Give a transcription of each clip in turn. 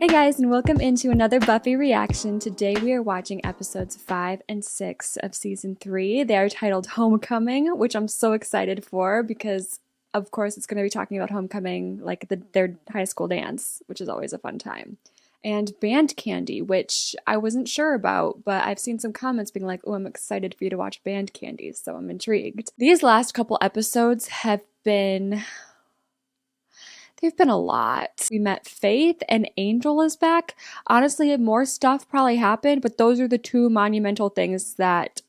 Hey guys, and welcome into another Buffy reaction. Today we are watching episodes 5 and 6 of season 3. They are titled Homecoming, which I'm so excited for because, of course, it's going to be talking about homecoming, like their high school dance, which is always a fun time. And Band Candy, which I wasn't sure about, but I've seen some comments being like, oh, I'm excited for you to watch Band Candy, so I'm intrigued. These last couple episodes have been... they've been a lot. We met Faith and Angel is back. Honestly, more stuff probably happened, but those are the two monumental things that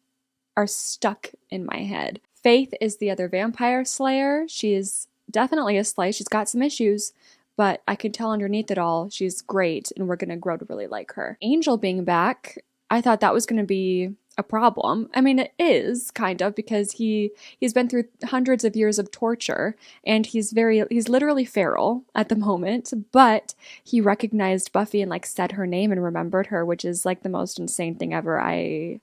are stuck in my head. Faith is the other vampire slayer. She is definitely a slay. She's got some issues, but I can tell underneath it all, she's great, and we're going to grow to really like her. Angel being back, I thought that was going to be a problem. I mean, it is kind of, because he's been through hundreds of years of torture, and he's literally feral at the moment, but he recognized Buffy and like said her name and remembered her, which is like the most insane thing ever. I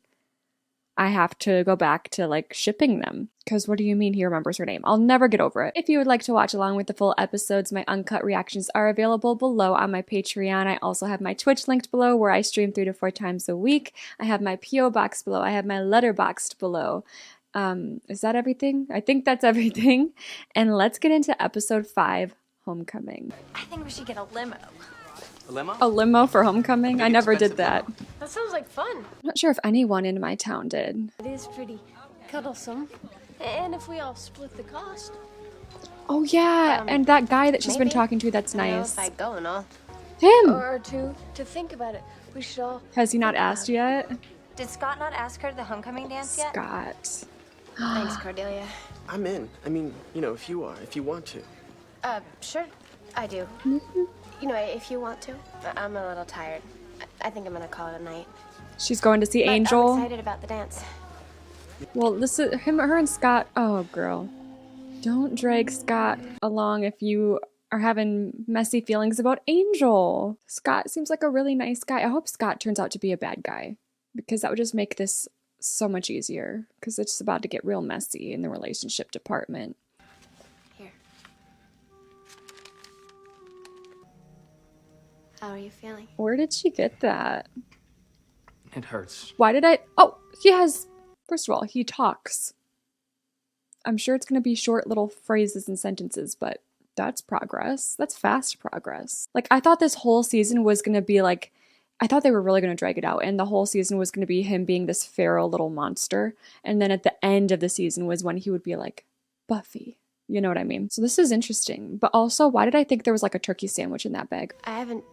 have to go back to like shipping them, because what do you mean he remembers her name? I'll never get over it. If you would like to watch along with the full episodes, my uncut reactions are available below on my Patreon. I also have my Twitch linked below where I stream 3 to 4 times a week. I have my PO box below. I have my letterboxed below. Is that everything? I think that's everything. And let's get into episode 5, Homecoming. I think we should get a limo. A limo? A limo for homecoming? I never did that. Limo. That sounds like fun. I'm not sure if anyone in my town did. It is pretty cuddlesome. And if we all split the cost. Oh yeah, and that guy that she's been maybe. talking to, that's I know nice. if I go and all. Him! Or to think about it, we should all. Has he not asked yet? Did Scott not ask her to the homecoming dance yet? Scott. Thanks, Cordelia. I'm in. I mean, you know, if you want to. Sure, I do. You know, if you want to. I'm a little tired. I think I'm gonna call it a night. She's going to see But Angel. I'm excited about the dance. Well, this is her and Scott. Oh, girl. Don't drag Scott along if you are having messy feelings about Angel. Scott seems like a really nice guy. I hope Scott turns out to be a bad guy, because that would just make this so much easier, because it's about to get real messy in the relationship department. Here. How are you feeling? Where did she get that? It hurts. Why did I? Oh, he has. First of all, he talks. I'm sure it's going to be short little phrases and sentences, but that's progress. That's fast progress. Like, I thought this whole season was going to be like, I thought they were really going to drag it out, and the whole season was going to be him being this feral little monster. And then at the end of the season was when he would be like, Buffy. You know what I mean? So this is interesting. But also, why did I think there was like a turkey sandwich in that bag? I haven't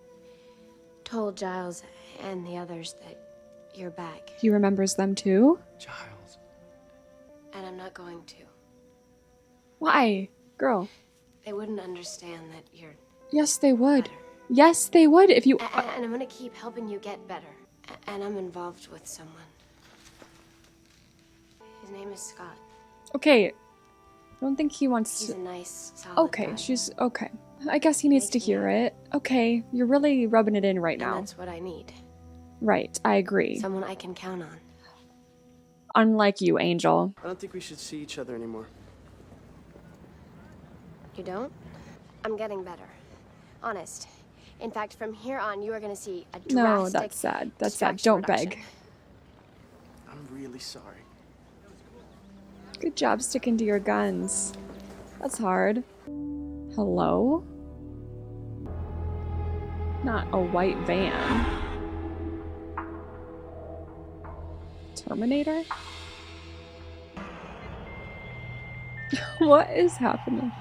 told Giles and the others that you're back. He remembers them too? Giles. And I'm not going to. Why? Girl. They wouldn't understand that you're Yes, they would. better. Yes, they would if you... And I'm gonna keep helping you get better. And I'm involved with someone. His name is Scott. Okay. I don't think he wants He's to... a nice, solid Okay, guy. she's... Okay. I guess he needs to Makes me hear it. Okay, you're really rubbing it in right And now. that's what I need. Right, I agree. Someone I can count on. Unlike you, Angel. I don't think we should see each other anymore. You don't? I'm getting better. Honest. In fact, from here on, you are gonna see a drastic No, that's sad. That's sad. distraction Don't reduction. beg. I'm really sorry. Good job sticking to your guns. That's hard. Hello? Not a white van. Terminator? What is happening?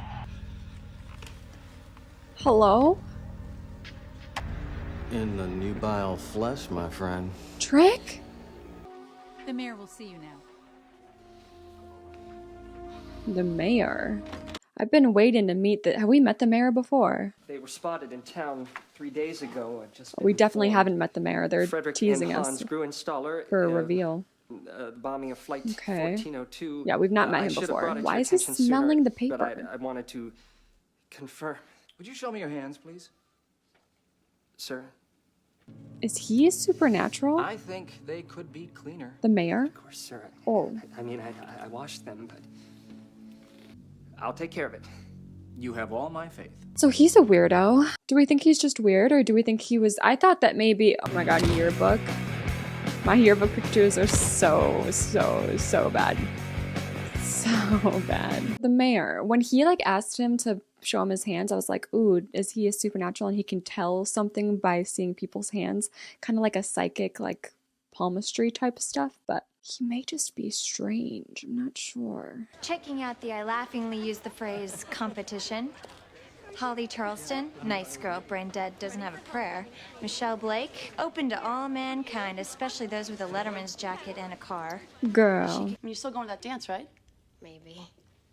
Hello? In the nubile flesh, my friend. Trick? The mayor will see you now. The mayor. I've been waiting to meet the... Have we met the mayor before? They were spotted in town 3 days ago. We definitely haven't met the mayor. They're Frederick teasing and us Hans Gruenstaller, for a reveal. The bombing of Flight Okay. 1402. Yeah, we've not met I him should have before. brought it to Why your is he attention sooner, smelling the But paper? I wanted to confirm. Would you show me your hands, please? Sir, Is he supernatural? I think they could be cleaner. The mayor? of course, sir. Oh. I mean, I washed them, but I'll take care of it. You have all my faith. So he's a weirdo. Do we think he's just weird, or do we think he was... I thought that maybe... Oh my god, yearbook. My yearbook pictures are so bad. So bad. The mayor, when he like asked him to show him his hands, I was like, ooh, is he a supernatural and he can tell something by seeing people's hands? Kind of like a psychic, like palmistry type stuff, but he may just be strange. I'm not sure. Checking out I laughingly use the phrase competition. Holly Charleston, nice girl, brain dead, doesn't have a prayer. Michelle Blake, open to all mankind, especially those with a Letterman's jacket and a car. Girl, You're still going to that dance, right? Maybe.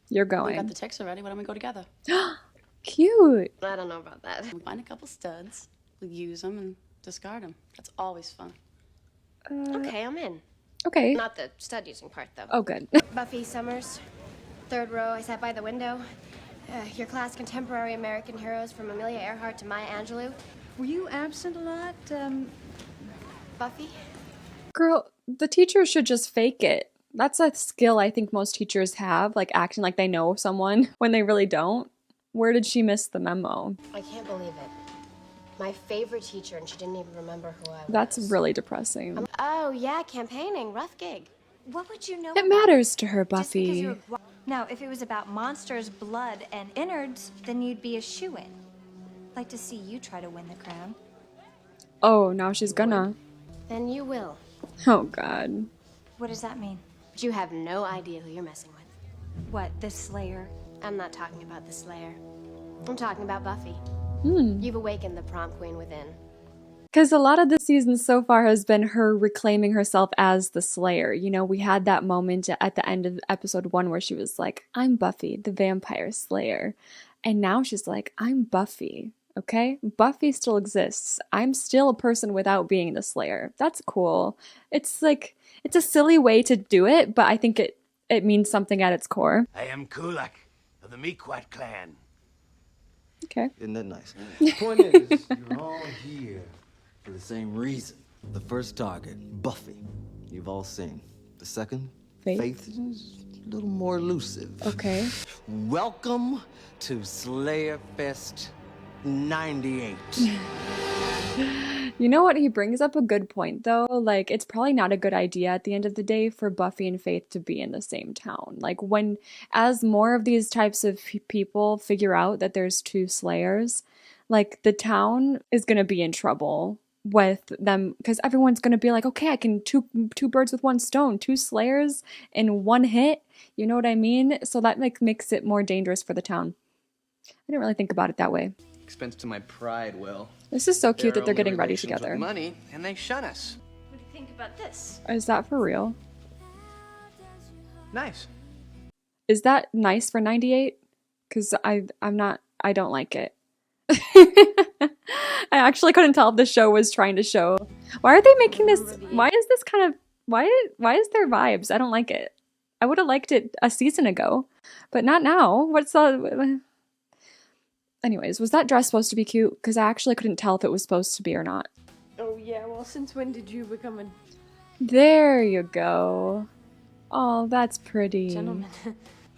you're We got going. the text already. Why don't we go together? Cute. I don't know about that. We find a couple studs, we use them and discard them. That's always fun. Okay, I'm in. Okay. Not the stud using part, though. Oh, good. Buffy Summers, third row. I sat by the window. Your class contemporary American heroes from Amelia Earhart to Maya Angelou. Were you absent a lot? Buffy? Girl, the teacher should just fake it. That's a skill I think most teachers have, like acting like they know someone when they really don't. Where did she miss the memo? I can't believe it. My favorite teacher, and she didn't even remember who I was. That's really depressing. Oh, yeah, campaigning. Rough gig. What would you know It about matters to her, just because you Buffy. were... Now, if it was about monsters, blood, and innards, then you'd be a shoo-in. Like to see you try to win the crown. Oh, now she's gonna. Then you will. Oh, God. What does that mean? But you have no idea who you're messing with. What, the Slayer? I'm not talking about the Slayer. I'm talking about Buffy. Hmm. You've awakened the prom queen within. Because a lot of the season so far has been her reclaiming herself as the Slayer. You know, we had that moment at the end of episode 1 where she was like, I'm Buffy, the Vampire Slayer. And now she's like, I'm Buffy. Okay? Buffy still exists. I'm still a person without being the Slayer. That's cool. It's like, it's a silly way to do it, but I think it means something at its core. I am Kulak of the Mequat clan. Okay. Isn't that nice? The point is, you're all here for the same reason. The first target, Buffy, you've all seen. The second, Faith. is a little more elusive. Okay. Welcome to Slayerfest 98. You know what? He brings up a good point, though. Like, it's probably not a good idea at the end of the day for Buffy and Faith to be in the same town. Like, as more of these types of people figure out that there's 2 Slayers, like, the town is going to be in trouble with them because everyone's going to be like, okay, I can two birds with one stone, 2 Slayers in one hit. You know what I mean? So that, like, makes it more dangerous for the town. I didn't really think about it that way. Expense to my pride, Will. This is so cute that they're only getting ready relations with together. money, and they shun us. What do you think about this? Is that for real? Nice. Is that nice for 98? Because I don't like it. I actually couldn't tell if the show was trying to show. Why are they making this? Why is this kind of, why is there vibes? I don't like it. I would have liked it a season ago, but not now. What's the... Anyways, was that dress supposed to be cute? Because I actually couldn't tell if it was supposed to be or not. Oh yeah, well since when did you become a There you go. Oh, that's pretty. gentleman?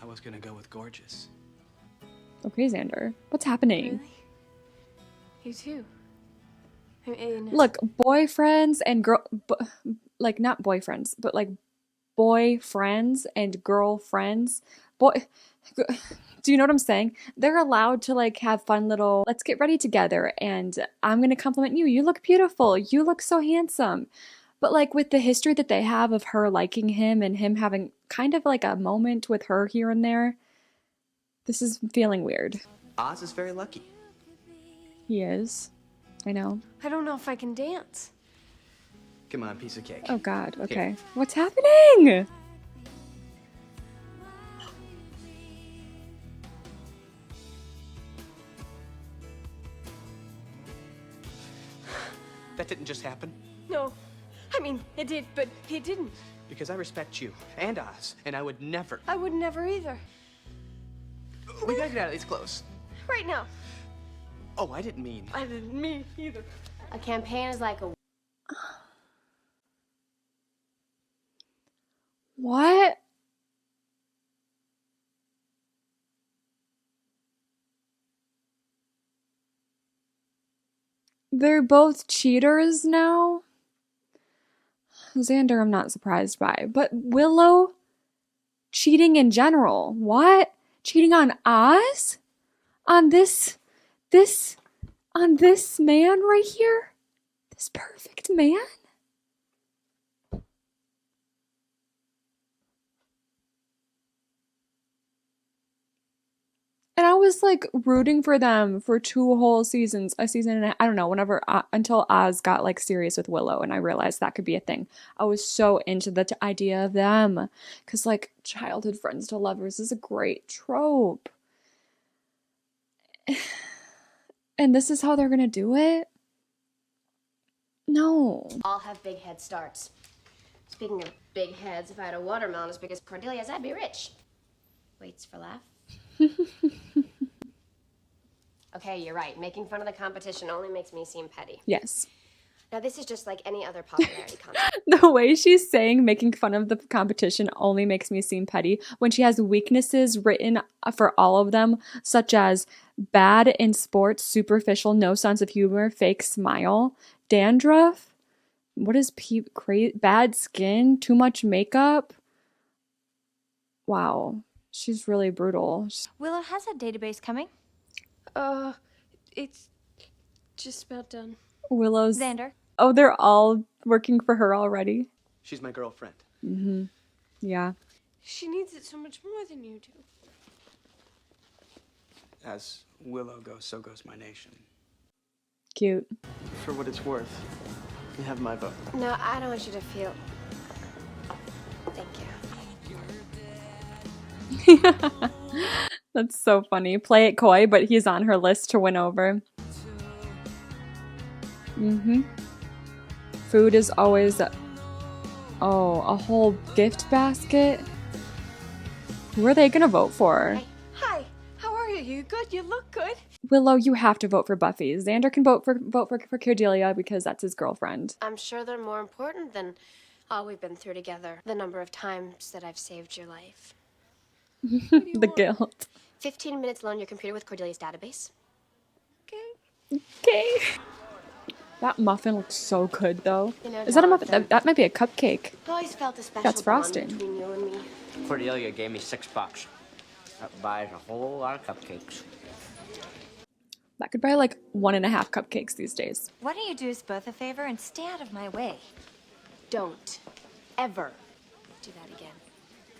I was gonna go with gorgeous. Okay, Xander. What's happening? Really? You too. I mean, Look, boyfriends and like not boyfriends, but like boyfriends and girlfriends. Do you know what I'm saying? They're allowed to like have fun little, let's get ready together and I'm going to compliment you. You look beautiful. You look so handsome. But like with the history that they have of her liking him and him having kind of like a moment with her here and there, this is feeling weird. Oz is very lucky. He is. I know. I don't know if I can dance. Come on, piece of cake. Oh God. Okay. What's happening? That didn't just happen. No, I mean it did, but it didn't. Because I respect you and Oz, and I would never. I would never either. We gotta get out of these clothes. Right now. Oh, I didn't mean. I didn't me either. A campaign is like a... What? They're both cheaters now. Xander, I'm not surprised by. But Willow cheating in general. What? Cheating on Oz? On this man right here? This perfect man? And I was like rooting for them for 2 whole seasons, a season and I don't know, whenever until Oz got like serious with Willow and I realized that could be a thing. I was so into the idea of them because like childhood friends to lovers is a great trope. And this is how they're gonna do it? No. All have big head starts. Speaking of big heads, if I had a watermelon as big as Cordelia's, I'd be rich. Waits for laugh. Okay, you're right. Making fun of the competition only makes me seem petty. Yes. Now, this is just like any other popularity contest. The way she's saying making fun of the competition only makes me seem petty when she has weaknesses written for all of them, such as bad in sports, superficial, no sense of humor, fake smile, dandruff, what is bad skin, too much makeup. Wow, she's really brutal. Willow has a database coming. It's just about done. Willow's... Xander. Oh, they're all working for her already. She's my girlfriend. Mm-hmm. Yeah. She needs it so much more than you do. As Willow goes, so goes my nation. Cute. For what it's worth, you have my vote. No, I don't want you to feel... Thank you. That's so funny. Play it coy, but he's on her list to win over. Mm-hmm. Food is always a whole gift basket. Who are they gonna vote for? Hey. Hi, how are you? You good? You look good. Willow, you have to vote for Buffy. Xander can vote for Cordelia because that's his girlfriend. I'm sure they're more important than all we've been through together. The number of times that I've saved your life. The guilt. 15 minutes alone on your computer with Cordelia's database. Okay. That muffin looks so good, though. You know, Is that a muffin? Jonathan, That might be a cupcake. I've always felt a special That's bond frosting. between you and me. Cordelia gave me $6. That buys a whole lot of cupcakes. That could buy like 1.5 cupcakes these days. Why don't you do us both a favor and stay out of my way? Don't ever do that again.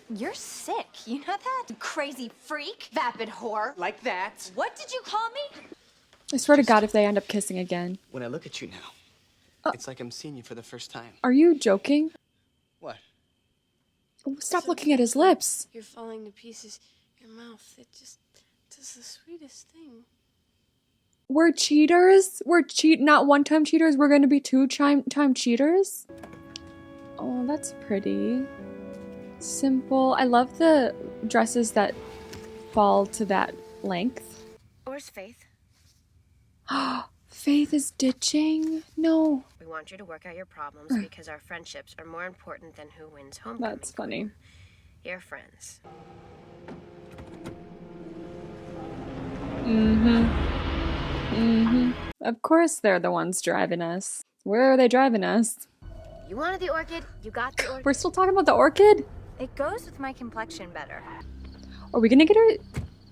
You're sick. You know that? You crazy freak. Vapid whore. Like that. What did you call me? I swear to God, if they end up kissing again. When I look at you now, it's like I'm seeing you for the first time. Are you joking? What? Oh, stop looking at his lips. You're falling to pieces. Your mouth, it just does the sweetest thing. We're cheaters? We're not one-time cheaters. We're going to be two-time cheaters? Oh, that's pretty. Simple. I love the dresses that fall to that length. Where's Faith? Faith is ditching? No. We want you to work out your problems because our friendships are more important than who wins homecoming. That's funny. You're friends. Of course they're the ones driving us. Where are they driving us? You wanted the orchid, you got the orchid. We're still talking about the orchid? It goes with my complexion better. Are we gonna get her?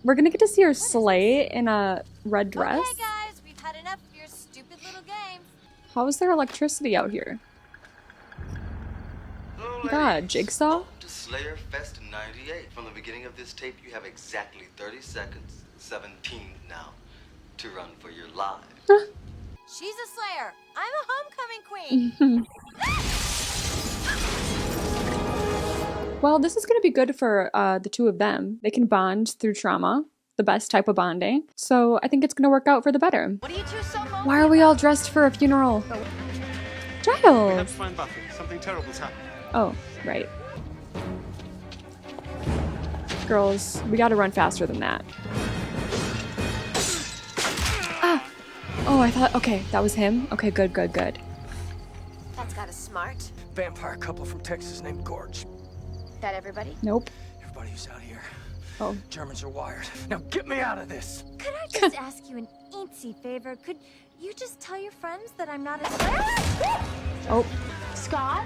We're gonna get to see her slay in a red dress? Okay, guys, we've had enough of your stupid little games. How is there electricity out here? God, Jigsaw? Welcome to Slayerfest 98. From the beginning of this tape, you have exactly 30 seconds, 17 now, to run for your lives. She's a slayer. I'm a homecoming queen. Well, this is going to be good for the two of them. They can bond through trauma, the best type of bonding. So I think it's going to work out for the better. What are you two so lonely? Why are we all dressed for a funeral? We Giles! have to find Buffy. Something terrible's happened. Oh, right. Girls, we got to run faster than that. Ah! Oh, I thought, okay, that was him. Okay, good. That's got a smart. Vampire couple from Texas named Gorge. That everybody? Nope. Everybody who's out here. Oh. Germans are wired. Now get me out of this. Could I just ask you an eensy favor? Could You just tell your friends that I'm not a... Oh. Scott?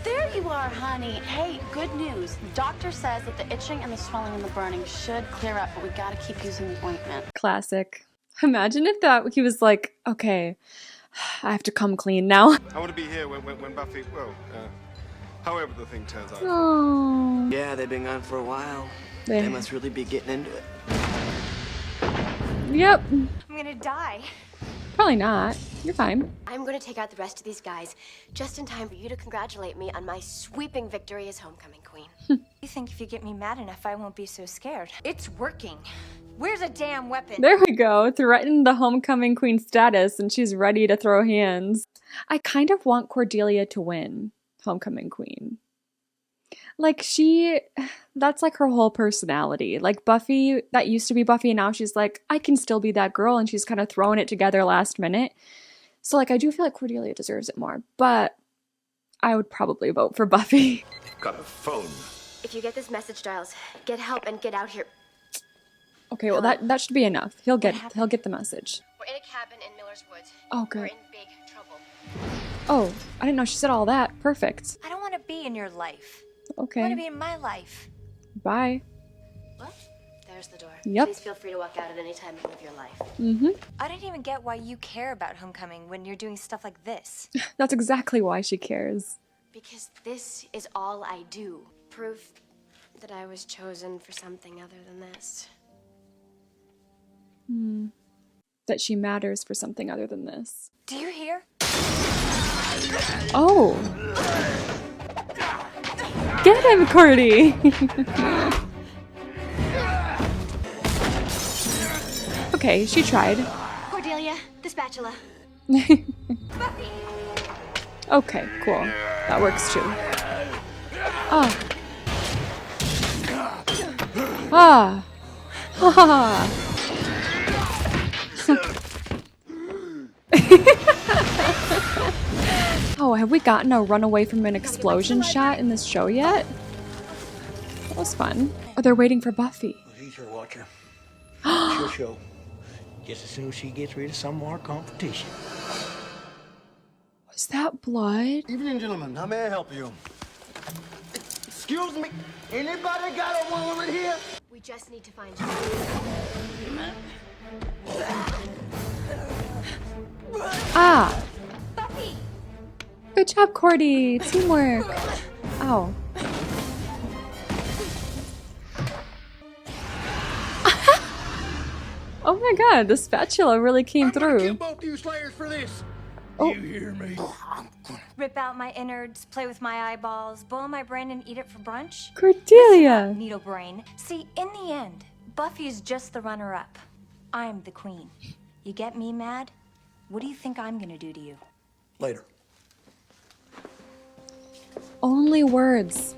There you are, honey. Hey, good news. Doctor says that the itching and the swelling and the burning should clear up, but we gotta keep using the ointment. Classic. Imagine if that he was like, okay, I have to come clean now. I want to be here when Buffy, well, however the thing turns out. Oh. Yeah, they've been gone for a while. They must really be getting into it. Yep. I'm gonna die. Probably not. You're fine. I'm going to take out the rest of these guys just in time for you to congratulate me on my sweeping victory as homecoming queen. You think if you get me mad enough, I won't be so scared? It's working. Where's a damn weapon? There we go. Threaten the homecoming queen status, and she's ready to throw hands. I kind of want Cordelia to win homecoming queen. Like that's like her whole personality. Like Buffy, that used to be Buffy, and now she's like, I can still be that girl, and she's kind of throwing it together last minute. So like, I do feel like Cordelia deserves it more, but I would probably vote for Buffy. They've got a phone. If you get this message, Giles, get help and get out here. Okay, well that should be enough. He'll get the message. We're in a cabin in Miller's Woods. Oh, good. We're in big trouble. Oh, I didn't know she said all that. Perfect. I don't want to be in your life. Okay. I want to be in my life. Bye. Well, there's the door. Yep. Please feel free to walk out at any time and live your life. Mm-hmm. I don't even get why you care about homecoming when you're doing stuff like this. That's exactly why she cares. Because this is all I do. Proof that I was chosen for something other than this. That she matters for something other than this. Do you hear? Oh. Get him, Cordy! Okay, she tried. Cordelia, the spatula. Okay, cool. That works too. Ah. Ah. Ha ha. Oh, have we gotten a runaway from an explosion shot in this show yet? That was fun. Oh, they're waiting for Buffy. He's her watcher. She'll show. Just as soon as she gets rid of some more competition. Was that blood? Evening, gentlemen. How may I help you? Excuse me. Anybody got a woman here? We just need to find you. Ah! Good job, Cordy. Teamwork. Ow. Oh my god, the spatula really came through. Kill both you slayers for this. Oh. You hear me? Rip out my innards, play with my eyeballs, boil my brain and eat it for brunch? Cordelia! Needle brain. See, in the end, Buffy is just the runner-up. I'm the queen. You get me mad? What do you think I'm gonna do to you? Later. Only words.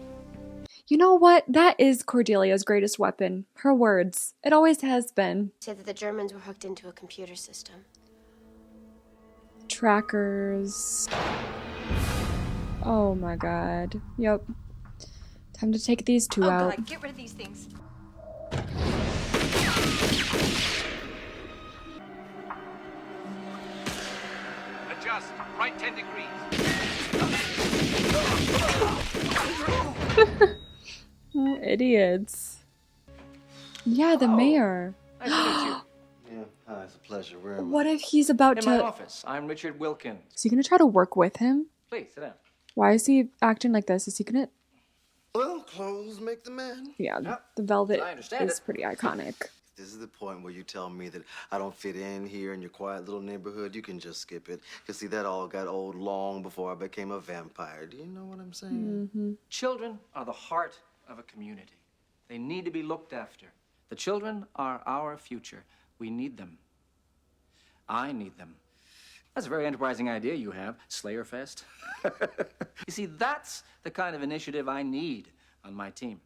You know what? That is Cordelia's greatest weapon. Her words. It always has been. Said that the Germans were hooked into a computer system. Trackers. Oh my god. Yep. Time to take these two out. God, get rid of these things. Adjust. Right 10 degrees. Oh, idiots. Yeah, the mayor. Nice to meet you. Yeah, hi, it's a pleasure. Where am What if he's about In my to... office. I'm Richard Wilkins. Is he gonna try to work with him? Please, sit down. Why is he acting like this? Is he gonna... Well, clothes make the man. Yeah, Yep. the velvet I understand is it. pretty iconic. This is the point where you tell me that I don't fit in here in your quiet little neighborhood. You can just skip it. Because, see, that all got old long before I became a vampire. Do you know what I'm saying? Mm-hmm. Children are the heart of a community. They need to be looked after. The children are our future. We need them. I need them. That's a very enterprising idea you have, Slayerfest. You see, that's the kind of initiative I need on my team.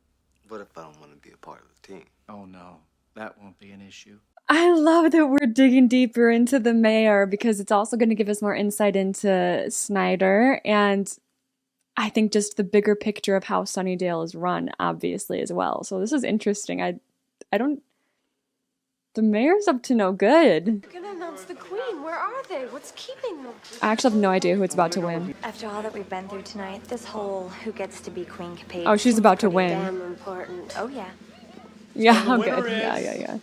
What if I don't want to be a part of the team? Oh, no. That won't be an issue. I love that we're digging deeper into the mayor because it's also going to give us more insight into Snyder and I think just the bigger picture of how Sunnydale is run, obviously, as well. So this is interesting. I don't... The mayor's up to no good. We're gonna announce the queen. Where are they? What's keeping them? I actually have no idea who it's about to win. After all that we've been through tonight, this whole who gets to be queen capade. Oh, she's about to Pretty win. damn important. Oh, yeah. Yeah, The I'm winner good. is- Yeah.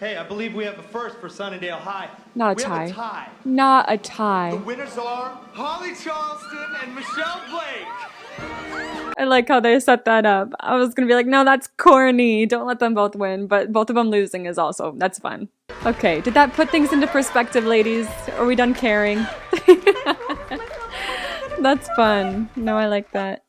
Hey, I believe we have a first for Sunnydale High. Not a We have tie. a tie. Not a tie. The winners are Holly Charleston and Michelle Blake. I like how they set that up. I was gonna be like, no, that's corny. Don't let them both win. But both of them losing is also, that's fun. Okay, did that put things into perspective, ladies? Are we done caring? That's fun. No, I like that.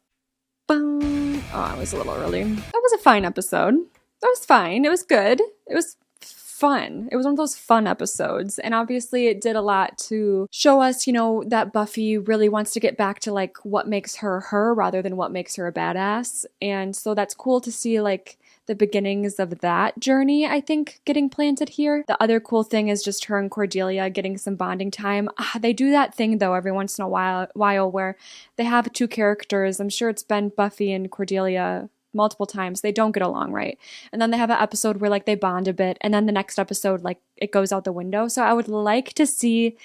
Boom. Oh, I was a little early. That was a fine episode. That was fine. It was good. It was fun. It was one of those fun episodes. And obviously it did a lot to show us, you know, that Buffy really wants to get back to like what makes her her rather than what makes her a badass. And so that's cool to see like the beginnings of that journey, I think, getting planted here. The other cool thing is just her and Cordelia getting some bonding time. They do that thing though every once in a while where they have two characters. I'm sure it's been Buffy and Cordelia multiple times. They don't get along right. And then they have an episode where like they bond a bit and then the next episode like it goes out the window. So I would like to see,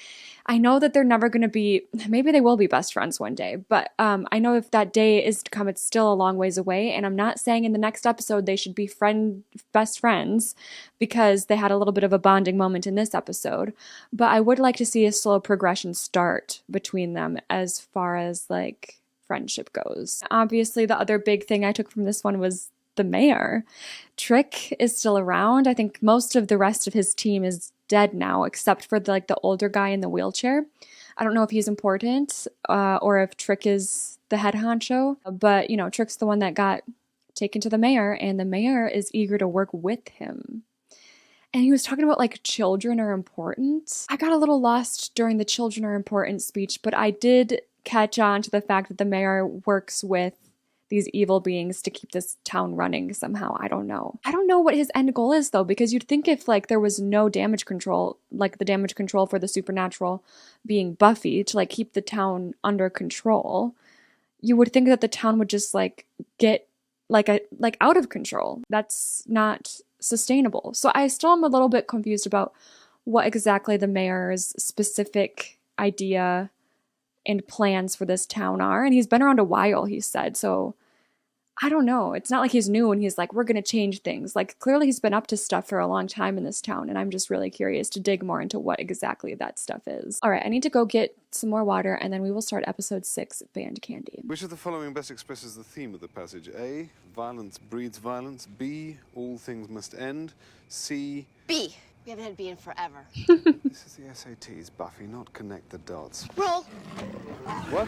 I know that they're never going to be, maybe they will be best friends one day, but I know if that day is to come, it's still a long ways away. And I'm not saying in the next episode they should be best friends because they had a little bit of a bonding moment in this episode. But I would like to see a slow progression start between them as far as like friendship goes. Obviously, the other big thing I took from this one was the mayor. Trick is still around. I think most of the rest of his team is dead now, except for the older guy in the wheelchair. I don't know if he's important or if Trick is the head honcho, but you know, Trick's the one that got taken to the mayor, and the mayor is eager to work with him. And he was talking about like children are important. I got a little lost during the children are important speech, but I did catch on to the fact that the mayor works with these evil beings to keep this town running somehow. I don't know what his end goal is though, because you'd think if like there was no damage control, like the damage control for the supernatural being Buffy to like keep the town under control, you would think that the town would just like get like out of control. That's not sustainable. So I still am a little bit confused about what exactly the mayor's specific idea and plans for this town are. And he's been around a while, he said. So I don't know. It's not like he's new and he's like, we're going to change things. Like clearly he's been up to stuff for a long time in this town. And I'm just really curious to dig more into what exactly that stuff is. All right, I need to go get some more water and then we will start episode 6, Band Candy. Which of the following best expresses the theme of the passage? A, violence breeds violence. B, all things must end. C, B. We haven't had B in forever. this is the SATs, Buffy, not connect the dots. Roll. What?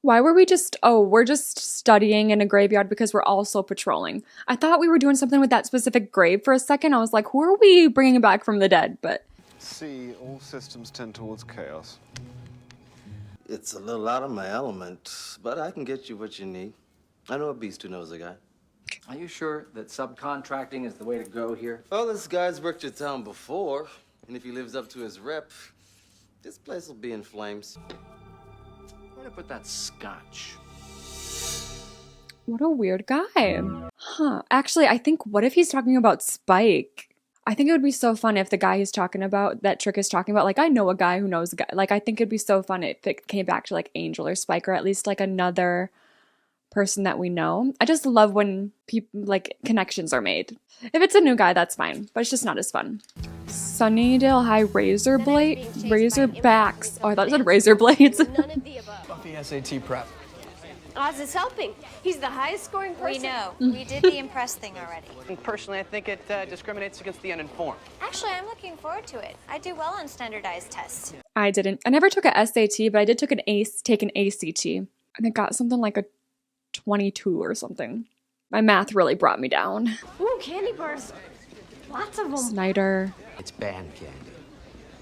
Why were we just, we're just studying in a graveyard because we're also patrolling. I thought we were doing something with that specific grave for a second. I was like, who are we bringing back from the dead? But C, all systems tend towards chaos. It's a little out of my element, but I can get you what you need. I know a beast who knows a guy. Are you sure that subcontracting is the way to go here? Well, this guy's worked your town before, and if he lives up to his rep, this place will be in flames. Where to put that scotch? what a weird guy. Huh. Actually, I think, what if he's talking about Spike? I think it would be so fun if the guy he's talking about, that Trick is talking about, like, I know a guy who knows a guy. Like, I think it'd be so fun if it came back to, like, Angel or Spike, or at least, like, another person that we know. I just love when people, like, connections are made. If it's a new guy, that's fine, but it's just not as fun. Sunnydale High Razorbacks. Oh, I thought it said Razor Blades. None of the above. Buffy SAT prep. Oz is helping. He's the highest scoring person. We know. We did the impress thing already. And personally, I think it discriminates against the uninformed. Actually, I'm looking forward to it. I do well on standardized tests. I didn't. I never took a SAT, but I did take an ACT, and it got something like a 22 or something. My math really brought me down. Ooh, candy bars. Lots of them. Snyder. It's band candy.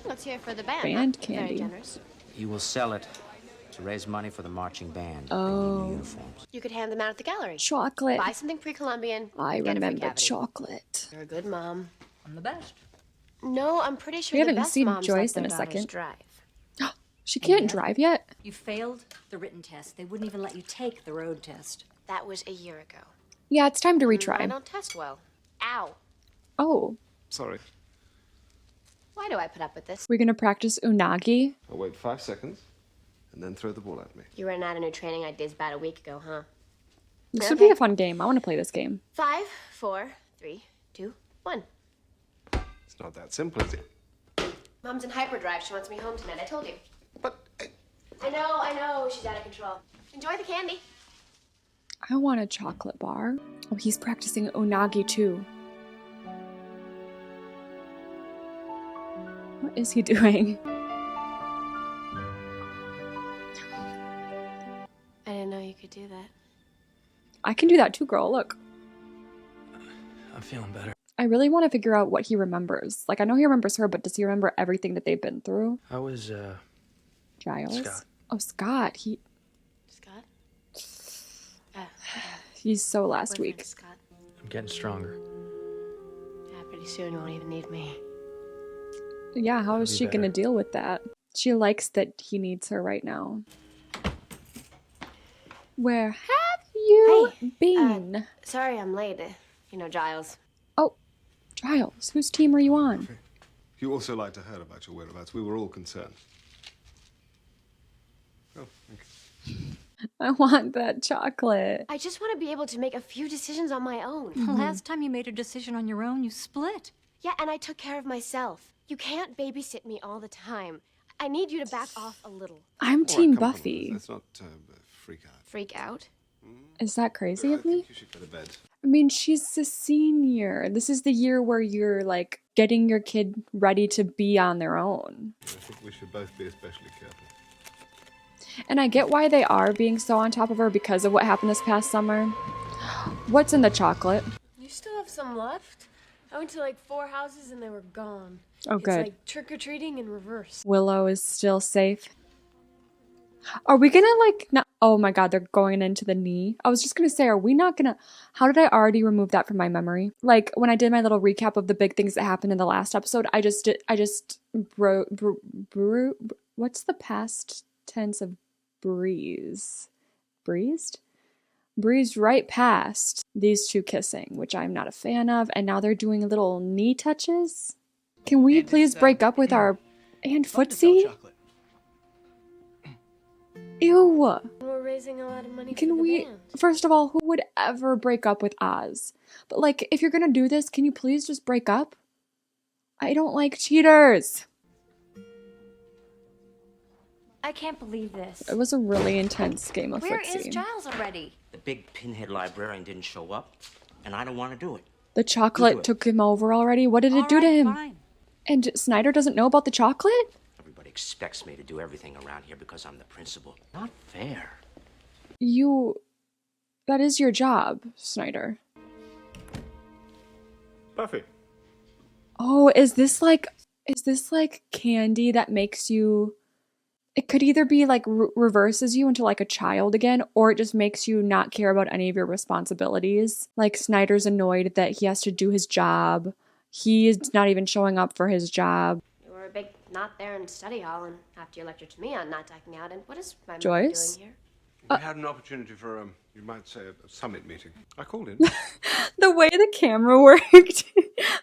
Let's hear it for the band. Band huh? Very candy. generous. You will sell it to raise money for the marching band. Oh. They need new uniforms. You could hand them out at the gallery. Chocolate. Buy something pre-Columbian. I get a free remember cavity. chocolate. You're a good mom. I'm the best. No, I'm pretty sure We the haven't best seen moms Joyce let in their a daughters second. drive. She can't drive yet? You failed the written test. They wouldn't even let you take the road test. That was a year ago. Yeah, it's time to I retry. don't test well. Ow. Oh, Sorry. Why do I put up with this? we're gonna practice unagi. I'll wait 5 seconds and then throw the ball at me. You ran out of new training ideas about a week ago, huh? This would be a fun game. I want to play this game. 5, 4, 3, 2, 1. It's not that simple, is it? Mom's in hyperdrive. She wants me home tonight. I told you. But... I know. She's out of control. Enjoy the candy. I want a chocolate bar. Oh, he's practicing unagi too. What is he doing? I didn't know you could do that. I can do that too, girl. Look. I'm feeling better. I really want to figure out what he remembers. Like, I know he remembers her, but does he remember everything that they've been through? I was, Giles? Scott. Oh, Scott. Scott? He's so last week. Scott. I'm getting stronger. Yeah, pretty soon you won't even need me. Yeah, how is Be she going to better. deal with that? She likes that he needs her right now. Where have you been? Sorry I'm late. Giles. Oh, Giles, whose team are you on? You also like to hear about your whereabouts. We were all concerned. Oh, thank you. I want that chocolate. I just want to be able to make a few decisions on my own. Last time you made a decision on your own, you split. Yeah, and I took care of myself. You can't babysit me all the time. I need you to back off a little. I'm Team Buffy. Let's not freak out. Freak out? Is that crazy of me? You should go to bed. I mean, she's a senior. This is the year where you're like getting your kid ready to be on their own. I think we should both be especially careful. And I get why they are being so on top of her because of what happened this past summer. What's in the chocolate? You still have some left? I went to like 4 houses and they were gone. Oh, It's good. like trick-or-treating in reverse. Willow is still safe. Are we gonna like not? Oh my god, they're going into the knee. I was just gonna say, are we not gonna? How did I already remove that from my memory? Like when I did my little recap of the big things that happened in the last episode, I just what's the past tense of breeze? Breezed? Breezed right past these two kissing, which I'm not a fan of, and now they're doing little knee touches. Can we please break up with our and footsie? Ew. We're raising a lot of money for Can the we, band. first of all, who would ever break up with Oz? But like, if you're gonna do this, can you please just break up? I don't like cheaters. I can't believe this. It was a really intense game of Where footsie. is Giles already? The big pinhead librarian didn't show up, and I don't want to do it. The chocolate took him over already. What did it do to him? Fine. And Snyder doesn't know about the chocolate? Everybody expects me to do everything around here because I'm the principal. Not fair. That is your job, Snyder. Buffy. Oh, is this like candy that makes you, it could either be like reverses you into like a child again, or it just makes you not care about any of your responsibilities. Like Snyder's annoyed that he has to do his job. He's not even showing up for his job. You were a big knot there in study hall, and after you lectured to me on not ducking out, and what is my mother Joyce? doing here? We had an opportunity for, you might say, a summit meeting. I called in. The way the camera worked.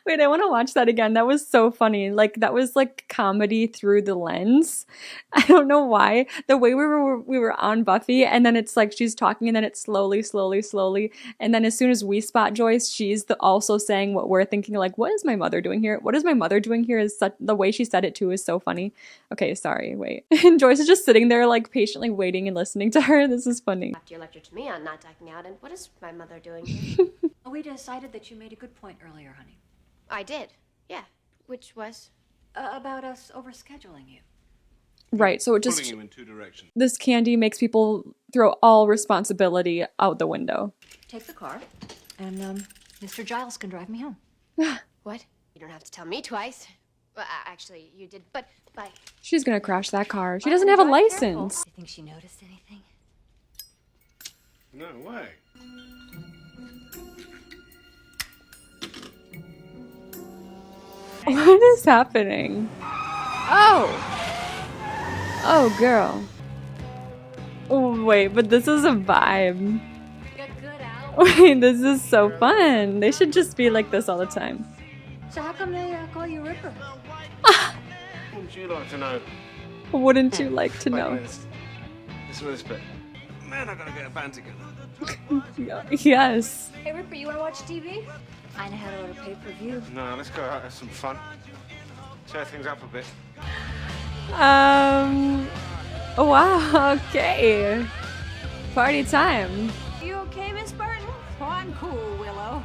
Wait, I want to watch that again. That was so funny. Like, that was like comedy through the lens. I don't know why. The way we were on Buffy, and then it's like she's talking, and then it's slowly. And then as soon as we spot Joyce, she's also saying what we're thinking, like, what is my mother doing here? What is my mother doing here? Is such, the way she said it too is so funny. Okay, sorry, wait. And Joyce is just sitting there, like, patiently waiting and listening to her. This is funny. After you lectured to me on not ducking out, and what is my mother doing here? We decided that you made a good point earlier, honey. I did, yeah. Which was? About us overscheduling you. Right, so it just, Pulling you in 2 directions. this candy makes people throw all responsibility out the window. Take the car, and Mr. Giles can drive me home. What? You don't have to tell me twice. Well, actually, you did, but bye. She's gonna crash that car. She doesn't have a license. You think she noticed anything? No way. What is happening? Oh! Oh, girl. Oh, wait, but this is a vibe. Wait, this is so fun. They should just be like this all the time. So how come they call you Ripper? Wouldn't you like to know? Wouldn't you like to know? Listen to this bit. Man, I gotta get a band together. Yes. Hey, Ripper, you want to watch TV? I know how to order pay-per-view. No, let's go out, have some fun. Tear things up a bit. Wow, okay. Party time. You okay, Miss Barton? Oh, I'm cool, Willow.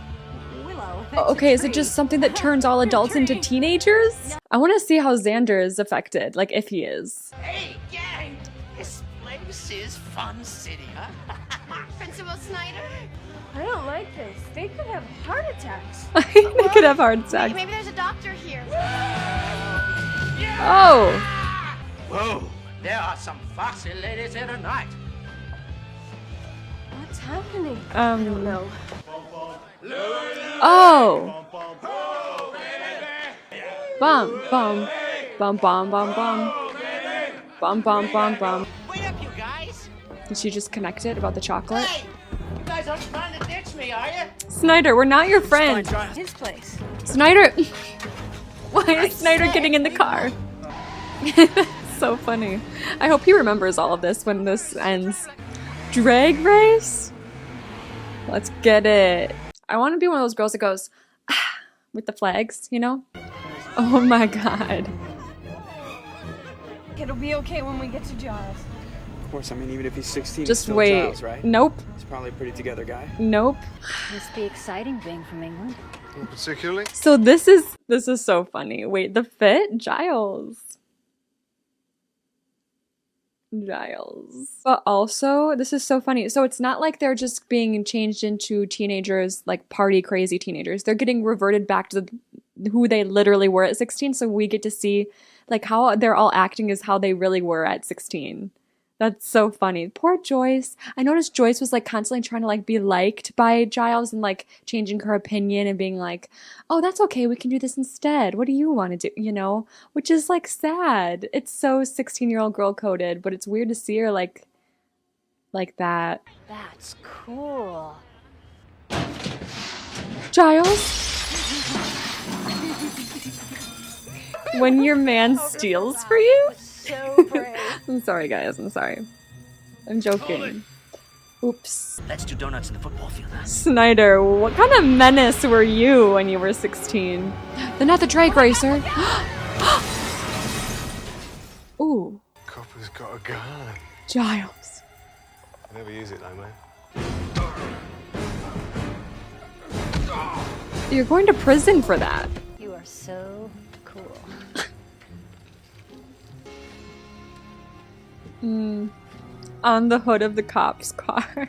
Willow. Okay, is it just something that turns all adults into teenagers? I want to see how Xander is affected, like if he is. Hey, gang! This place is Fun City, huh? Principal Snyder? I don't like this. They could have heart attacks. They could have heart attacks. Maybe there's a doctor here. Oh! Whoa! There are some foxy ladies here tonight. What's happening? I don't know. Oh! Bum, bum, bum, bum, bum, bum. Bum, bum, bum, bum. Wait up, you guys! Did she just connect it about the chocolate? Hey! You guys aren't trying to ditch me, are you? Snyder, we're not your friend. His place. Snyder! Why is Snyder getting in the car? So funny. I hope he remembers all of this when this ends. Drag race? Let's get it. I want to be one of those girls that goes with the flags, you know? Oh my god. It'll be okay when we get to Giles. Of course, I mean, even if he's 16, Just he's still wait. Giles, right? Nope. He's probably a pretty together guy. Nope. Must be exciting being from England. Particularly? So this is so funny. Wait, the fit? Giles. But also, this is so funny. So it's not like they're just being changed into teenagers, like party crazy teenagers. They're getting reverted back to who they literally were at 16. So we get to see like how they're all acting as how they really were at 16. That's so funny. Poor Joyce. I noticed Joyce was like constantly trying to like be liked by Giles and like changing her opinion and being like, oh, that's okay. We can do this instead. What do you want to do? You know, which is like sad. It's so 16-year-old girl coded, but it's weird to see her like that. That's cool. Giles? When your man steals for you? So brave. I'm sorry, guys. I'm sorry. I'm joking. Oops. Let's do donuts in the football field, huh? Snyder, what kind of menace were you when you were 16? They're not the drag racer. Ooh. Copper's got a gun. Giles. I never use it though, man. You're going to prison for that. You are so cool. On the hood of the cop's car.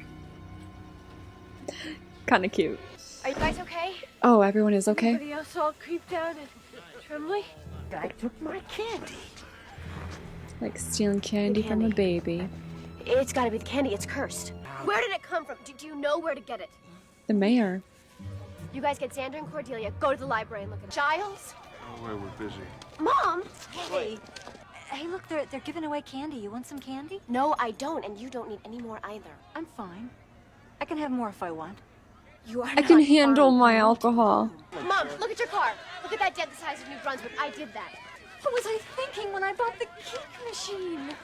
Kind of cute. Are you guys okay? Oh, everyone is okay? Everybody else all creeped out and trembly? I took my candy. Like stealing candy from a baby. It's gotta be the candy. It's cursed. Where did it come from? Do you know where to get it? The mayor. You guys get Xander and Cordelia. Go to the library and look at it. Giles? Oh, well, we're busy. Mom? Hey. Hey, look, they're giving away candy. You want some candy? No, I don't, and you don't need any more either. I'm fine. I can have more if I want. You are I can not handle fine. my alcohol. Mom, look at your car. Look at that dent the size of New Brunswick. I did that. What was I thinking when I bought the cake machine?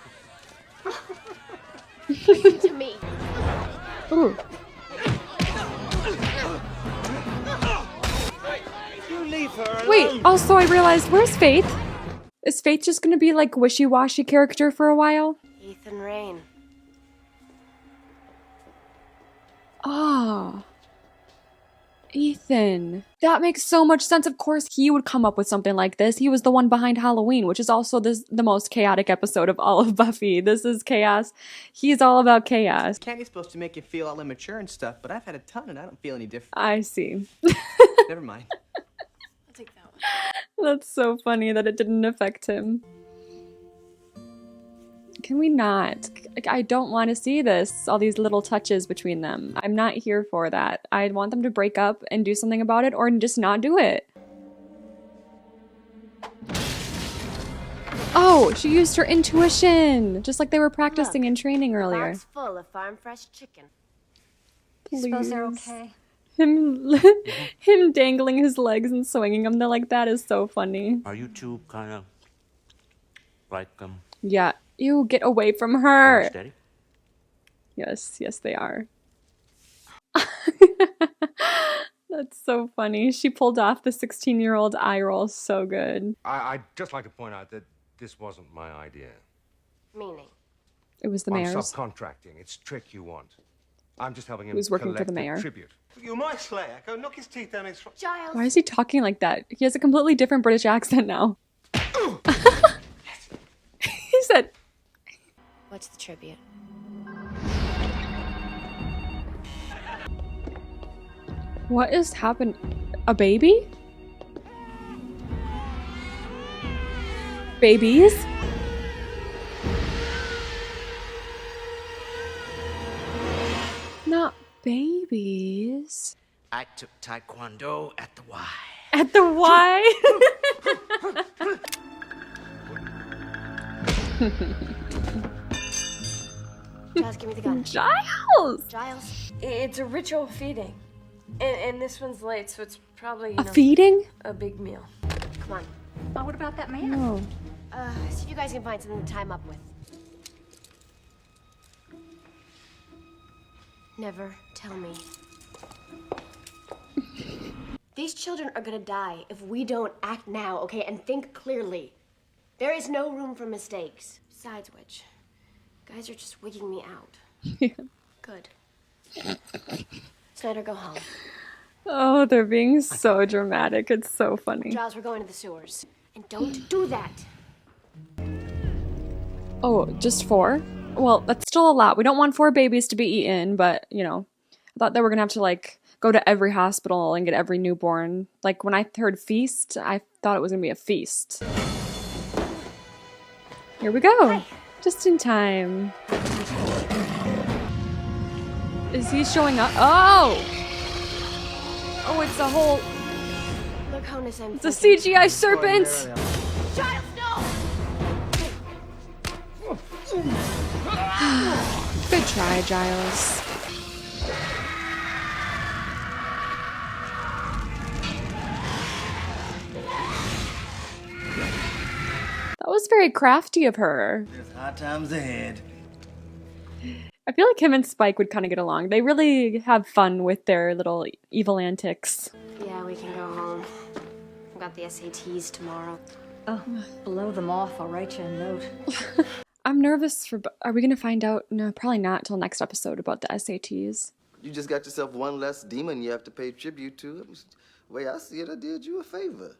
Listen to me. Ooh. You leave her alone. Wait, also I realized, where's Faith? Is Faith just gonna be like wishy-washy character for a while? Ethan Rain. Ah. Ethan. That makes so much sense. Of course he would come up with something like this. He was the one behind Halloween, which is also the most chaotic episode of all of Buffy. This is chaos. He's all about chaos. Candy's supposed to make you feel all immature and stuff, but I've had a ton and I don't feel any different. I see. Never mind. I'll take that one. That's so funny that it didn't affect him. Can we not? Like, I don't want to see this, all these little touches between them. I'm not here for that. I want them to break up and do something about it or just not do it. Oh, she used her intuition, just like they were practicing in training earlier. Box full of farm fresh chicken. Suppose they're Please. okay. Him dangling his legs and swinging them. They're like, that is so funny. Are you two kind of like Yeah. You get away from her. steady? Yes, yes, they are. That's so funny. She pulled off the 16-year-old eye roll so good. I'd just like to point out that this wasn't my idea. Meaning? It was the I'm mayor's. subcontracting. It's Trick you want. I'm just helping him Who's working for the collect mayor. tribute. You're my Slayer. Go knock his teeth down his throat. Giles. Why is he talking like that? He has a completely different British accent now. He said, What's the tribute? what is happening? A baby? Babies? Not babies. I took Taekwondo at the Y. At the Y? Giles, give me the gun. Giles! Giles. It's a ritual feeding. And this one's late, so it's probably, A feeding? a big meal. Come on. Oh, what about that man? Oh. See if you guys can find something to tie him up with. Never tell me. These children are gonna die if we don't act now, okay? And think clearly. There is no room for mistakes. Besides which, guys are just wigging me out. Yeah. Good. Snyder, go home. Oh, they're being so dramatic. It's so funny. Giles, we're going to the sewers. And don't do that. Oh, just 4? Well, that's still a lot. We don't want 4 babies to be eaten, but, you know, I thought they were gonna have to, like, go to every hospital and get every newborn. Like, when I heard feast, I thought it was gonna be a feast. Here we go. Hi. Just in time. Is he showing up? Oh! Oh, it's a whole... Look, Honus, I'm It's a CGI serpent! Giles, no! Good try, Giles. That was very crafty of her. There's hard times ahead. I feel like him and Spike would kind of get along. They really have fun with their little evil antics. Yeah, we can go home. I've got the SATs tomorrow. Oh, blow them off. I'll write you a note. I'm nervous for... Are we going to find out? No, probably not till next episode about the SATs. You just got yourself one less demon you have to pay tribute to. The way I see it, I did you a favor.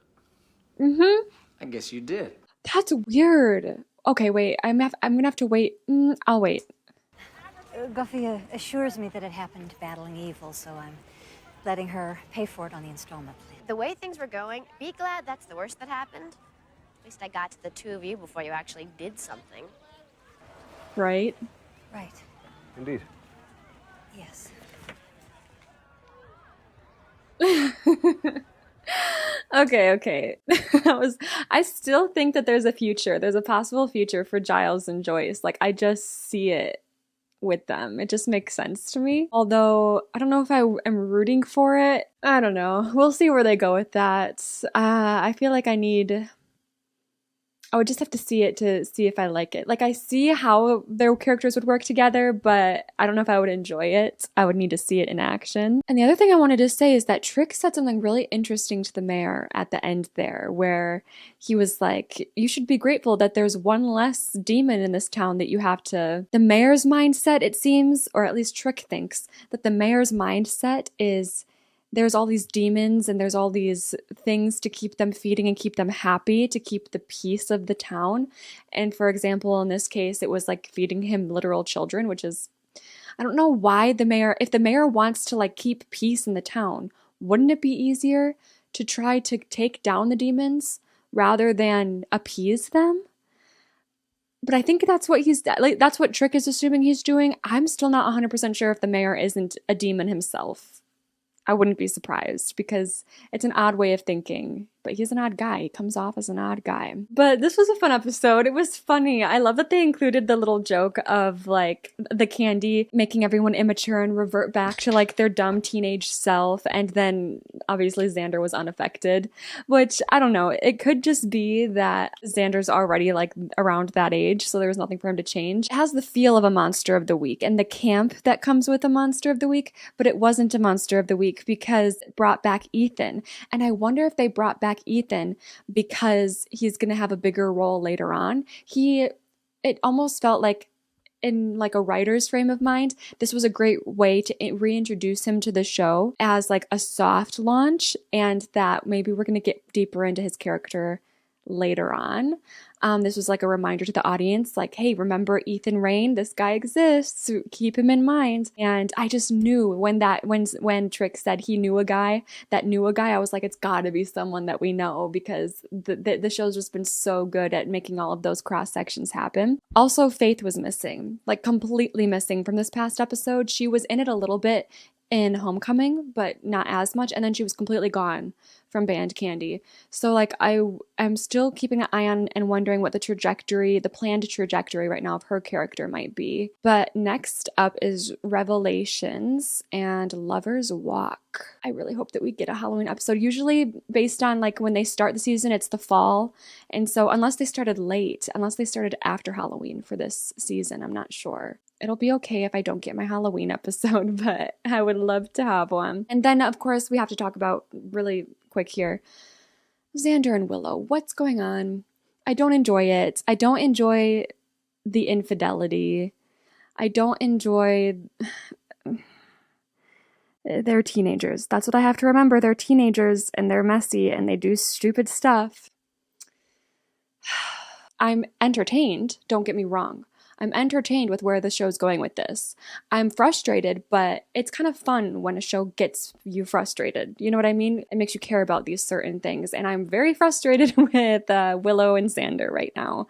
Mm-hmm. I guess you did. That's weird. Okay, wait. I'm gonna have to wait. I'll wait. Buffy assures me that it happened battling evil, so I'm letting her pay for it on the installment plan. The way things were going, be glad that's the worst that happened. At least I got to the 2 of you before you actually did something. Right? Right. Indeed. Yes. Okay. I still think that there's a future. There's a possible future for Giles and Joyce. Like, I just see it with them. It just makes sense to me. Although, I don't know if I am rooting for it. I don't know. We'll see where they go with that. I feel like I would just have to see it to see if I like it. Like, I see how their characters would work together, but I don't know if I would enjoy it. I would need to see it in action. And the other thing I wanted to say is that Trick said something really interesting to the mayor at the end there, where he was like, you should be grateful that there's one less demon in this town that you have to... The mayor's mindset, it seems, or at least Trick thinks, that the mayor's mindset is... There's all these demons and there's all these things to keep them feeding and keep them happy, to keep the peace of the town. And for example, in this case, it was like feeding him literal children, which is, I don't know why the mayor, if the mayor wants to like keep peace in the town, wouldn't it be easier to try to take down the demons rather than appease them? But I think that's what that's what Trick is assuming he's doing. I'm still not 100% sure if the mayor isn't a demon himself. I wouldn't be surprised because it's an odd way of thinking. but he's an odd guy. He comes off as an odd guy. But this was a fun episode. It was funny. I love that they included the little joke of like the candy making everyone immature and revert back to like their dumb teenage self. And then obviously Xander was unaffected, which I don't know. It could just be that Xander's already like around that age, so there was nothing for him to change. It has the feel of a monster of the week and the camp that comes with a monster of the week, but it wasn't a monster of the week because it brought back Ethan. And I wonder if they brought back Ethan because he's going to have a bigger role later on. It almost felt like, in like a writer's frame of mind, this was a great way to reintroduce him to the show as like a soft launch, and that maybe we're going to get deeper into his character later on. This was like a reminder to the audience, like, hey, remember Ethan Rayne? This guy exists. Keep him in mind. And I just knew when Trick said he knew a guy that knew a guy, I was like, it's got to be someone that we know, because the show's just been so good at making all of those cross sections happen. Also, Faith was missing, like completely missing from this past episode. She was in it a little bit in Homecoming, but not as much. And then she was completely gone from Band Candy. So like I'm still keeping an eye on and wondering what the planned trajectory right now of her character might be. But next up is Revelations and Lover's Walk. I really hope that we get a Halloween episode. Usually based on like when they start the season, it's the fall. And so unless they started after Halloween for this season, I'm not sure. It'll be okay if I don't get my Halloween episode, but I would love to have one. And then, of course, we have to talk about, really quick here, Xander and Willow. What's going on? I don't enjoy it. I don't enjoy the infidelity. I don't enjoy... They're teenagers. That's what I have to remember. They're teenagers, and they're messy, and they do stupid stuff. I'm entertained, don't get me wrong. I'm entertained with where the show's going with this. I'm frustrated, but it's kind of fun when a show gets you frustrated. You know what I mean? It makes you care about these certain things. And I'm very frustrated with Willow and Xander right now.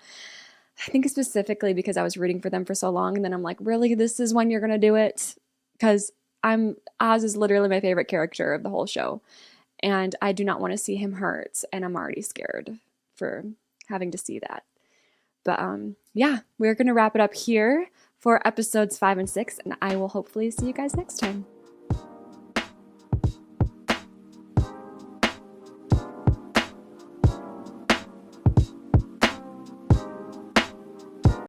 I think specifically because I was rooting for them for so long. And then I'm like, really? This is when you're going to do it? Because Oz is literally my favorite character of the whole show. And I do not want to see him hurt. And I'm already scared for having to see that. But yeah, we're going to wrap it up here for episodes 5 and 6, and I will hopefully see you guys next time.